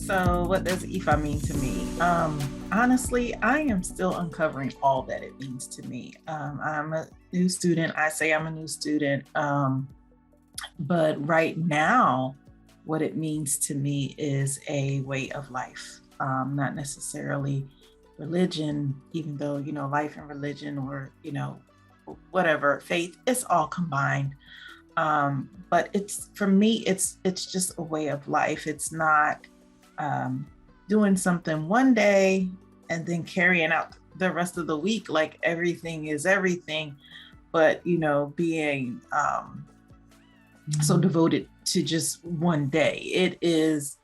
So what does Ifa mean to me? Honestly, I am still uncovering all that it means to me. I'm a new student. I say I'm a new student. But right now, what it means to me is a way of life, not necessarily religion, even though, life and religion or, whatever, faith, it's all combined. But it's for me, it's just a way of life. It's not um, doing something one day and then carrying out the rest of the week like everything is everything, but being so devoted to just one day. It is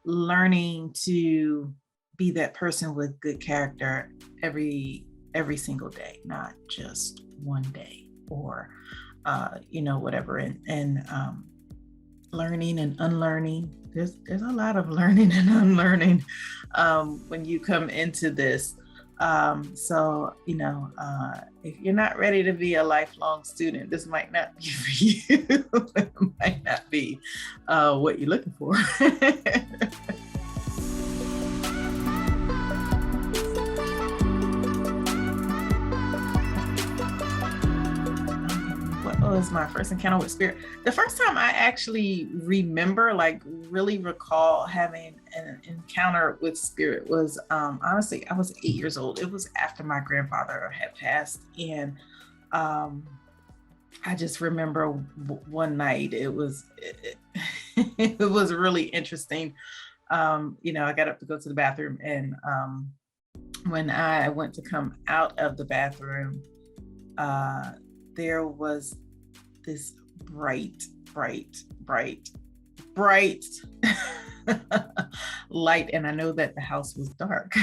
learning to be that person with good character every single day, not just one day or whatever. And learning and unlearning. There's a lot of learning and unlearning when you come into this. So if you're not ready to be a lifelong student, this might not be for you. It might not be what you're looking for. What was my first encounter with spirit? The first time I actually remember, like really recall having an encounter with spirit was honestly, I was 8 years old. It was after my grandfather had passed. And I just remember one night it was really interesting. I got up to go to the bathroom, and when I went to come out of the bathroom, there was this bright light, and I know that the house was dark.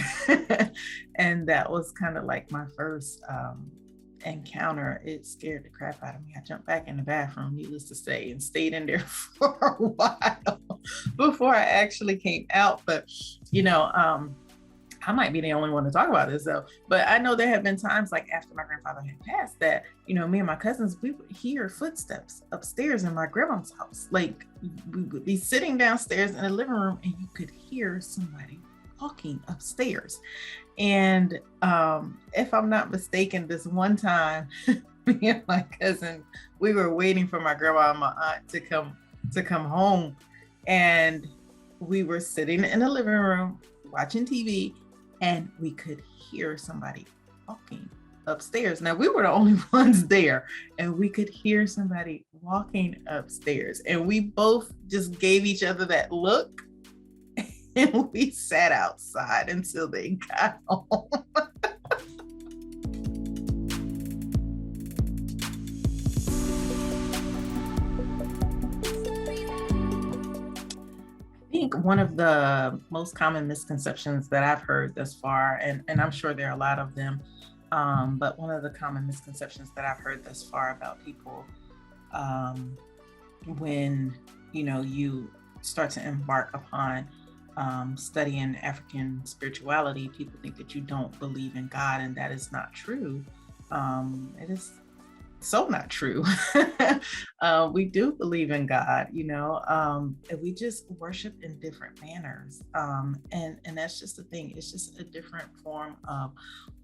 And that was kind of like my first encounter. It scared the crap out of me. I jumped back in the bathroom, needless to say, and stayed in there for a while before I actually came out. But I might be the only one to talk about this though, but I know there have been times like after my grandfather had passed that, me and my cousins, we would hear footsteps upstairs in my grandma's house. Like we would be sitting downstairs in the living room and you could hear somebody walking upstairs. And if I'm not mistaken, this one time, me and my cousin, we were waiting for my grandma and my aunt to come home. And we were sitting in the living room watching TV, and we could hear somebody walking upstairs. Now we were the only ones there, and we could hear somebody walking upstairs, and we both just gave each other that look, and we sat outside until they got home. I think one of the most common misconceptions that I've heard thus far, and I'm sure there are a lot of them, but one of the common misconceptions that I've heard thus far about people, when you start to embark upon studying African spirituality, people think that you don't believe in God, and that is not true. It is so not true. We do believe in God, and we just worship in different manners. And that's just the thing. It's just a different form of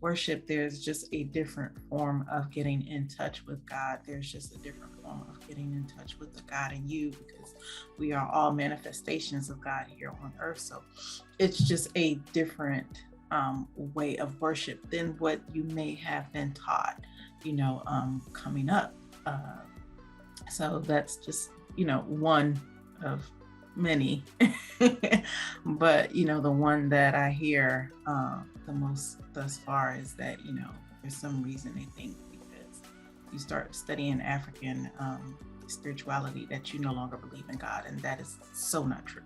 worship. There's just a different form of getting in touch with God. There's just a different form of getting in touch with the God in you, because we are all manifestations of God here on earth. So it's just a different way of worship than what you may have been taught coming up. So that's just, one of many. But, the one that I hear the most thus far is that, for some reason they think because you start studying African spirituality that you no longer believe in God. And that is so not true.